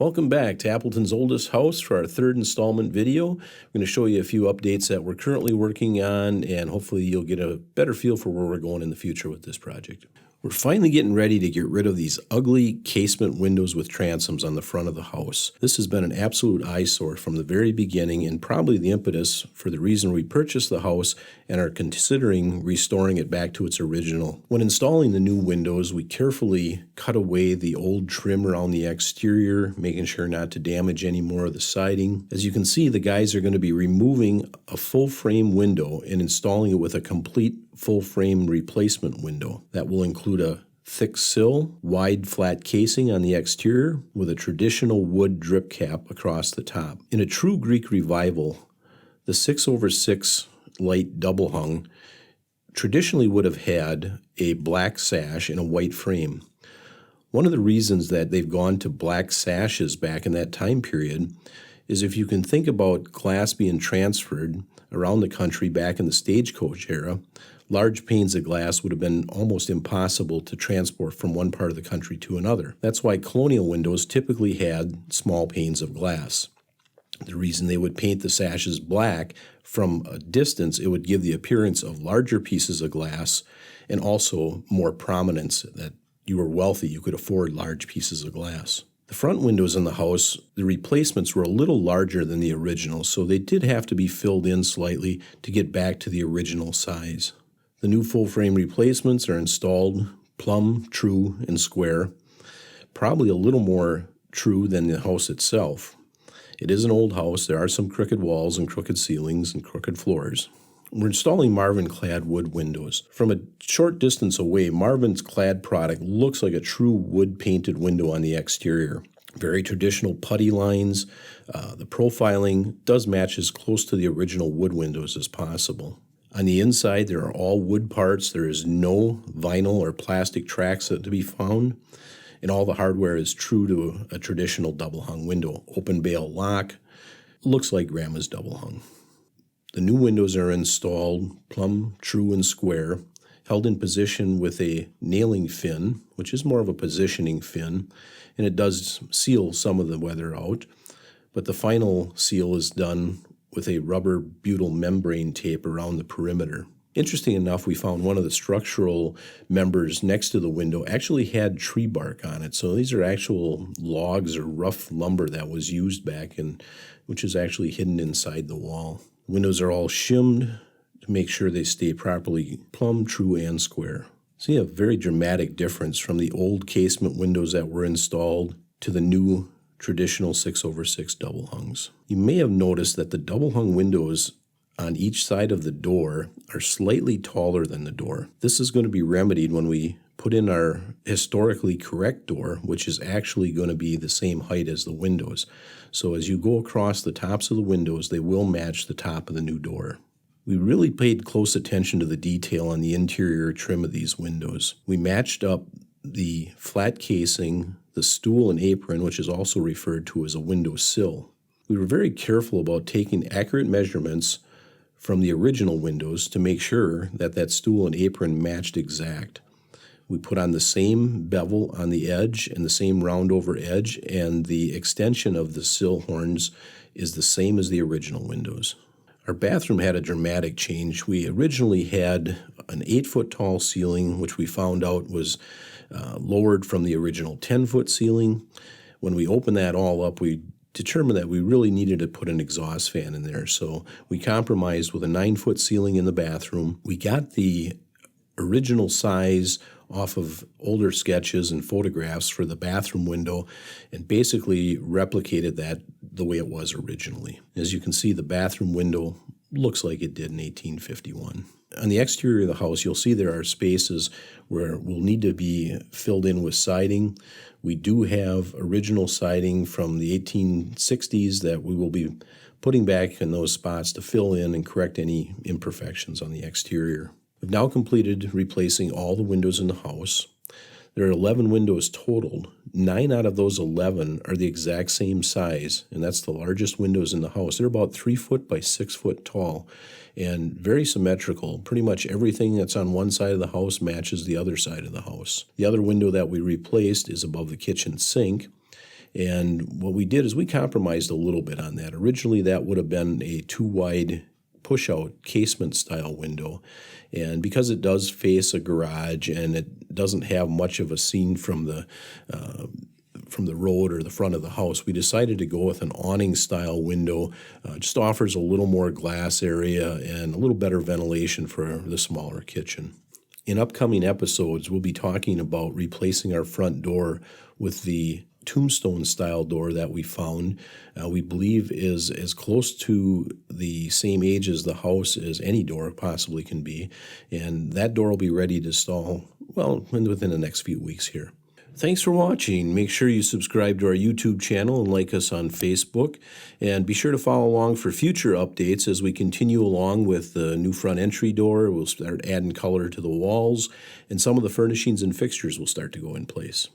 Welcome back to Appleton's oldest house for our third installment video. We're going to show you a few updates that we're currently working on, and hopefully you'll get a better feel for where we're going in the future with this project. We're finally getting ready to get rid of these ugly casement windows with transoms on the front of the house. This has been an absolute eyesore from the very beginning and probably the impetus for the reason we purchased the house and are considering restoring it back to its original. When installing the new windows, we carefully cut away the old trim around the exterior, making sure not to damage any more of the siding. As you can see, the guys are going to be removing a full frame window and installing it with a complete full frame replacement window. That will include a thick sill, wide flat casing on the exterior with a traditional wood drip cap across the top. In a true Greek revival, the 6/6 light double hung traditionally would have had a black sash and a white frame. One of the reasons that they've gone to black sashes back in that time period is if you can think about glass being transferred around the country back in the stagecoach era, large panes of glass would have been almost impossible to transport from one part of the country to another. That's why colonial windows typically had small panes of glass. The reason they would paint the sashes black from a distance, it would give the appearance of larger pieces of glass and also more prominence that you were wealthy, you could afford large pieces of glass. The front windows in the house, the replacements were a little larger than the original, so they did have to be filled in slightly to get back to the original size. The new full-frame replacements are installed plumb, true, and square, probably a little more true than the house itself. It is an old house. There are some crooked walls and crooked ceilings and crooked floors. We're installing Marvin clad wood windows. From a short distance away, Marvin's clad product looks like a true wood-painted window on the exterior. Very traditional putty lines. The profiling does match as close to the original wood windows as possible. On the inside, there are all wood parts. There is no vinyl or plastic tracks to be found, and all the hardware is true to a traditional double-hung window. Open bail lock, looks like Grandma's double-hung. The new windows are installed plumb, true, and square, held in position with a nailing fin, which is more of a positioning fin, and it does seal some of the weather out, but the final seal is done with a rubber butyl membrane tape around the perimeter. Interesting enough, we found one of the structural members next to the window actually had tree bark on it. So these are actual logs or rough lumber that was used back in, which is actually hidden inside the wall. Windows are all shimmed to make sure they stay properly plumb, true, and square. See a very dramatic difference from the old casement windows that were installed to the new traditional 6/6 double hungs. You may have noticed that the double hung windows on each side of the door are slightly taller than the door. This is going to be remedied when we put in our historically correct door, which is actually going to be the same height as the windows. So as you go across the tops of the windows, they will match the top of the new door. We really paid close attention to the detail on the interior trim of these windows. We matched up the flat casing, the stool and apron, which is also referred to as a window sill. We were very careful about taking accurate measurements from the original windows to make sure that that stool and apron matched exact. We put on the same bevel on the edge and the same round over edge, and the extension of the sill horns is the same as the original windows. Our bathroom had a dramatic change. We originally had an 8-foot tall ceiling, which we found out was lowered from the original 10-foot ceiling. When we opened that all up, we determined that we really needed to put an exhaust fan in there. So we compromised with a 9-foot ceiling in the bathroom. We got the original size off of older sketches and photographs for the bathroom window and basically replicated that the way it was originally. As you can see, the bathroom window looks like it did in 1851. On the exterior of the house, you'll see there are spaces where we'll need to be filled in with siding. We do have original siding from the 1860s that we will be putting back in those spots to fill in and correct any imperfections on the exterior. We've now completed replacing all the windows in the house. There are 11 windows totaled. 9 out of those 11 are the exact same size, and that's the largest windows in the house. They're about 3 foot by 6 foot tall and very symmetrical. Pretty much everything that's on one side of the house matches the other side of the house. The other window that we replaced is above the kitchen sink, And what we did is we compromised a little bit on that. Originally, that would have been a 2-wide push-out casement style window. And because it does face a garage and it doesn't have much of a scene from the road or the front of the house, we decided to go with an awning style window. Just offers a little more glass area and a little better ventilation for the smaller kitchen. In upcoming episodes, we'll be talking about replacing our front door with the tombstone style door that we found. We believe is as close to the same age as the house as any door possibly can be. And that door will be ready to install, well, within the next few weeks here. Thanks for watching. Make sure you subscribe to our YouTube channel and like us on Facebook. And be sure to follow along for future updates as we continue along with the new front entry door. We'll start adding color to the walls, and some of the furnishings and fixtures will start to go in place.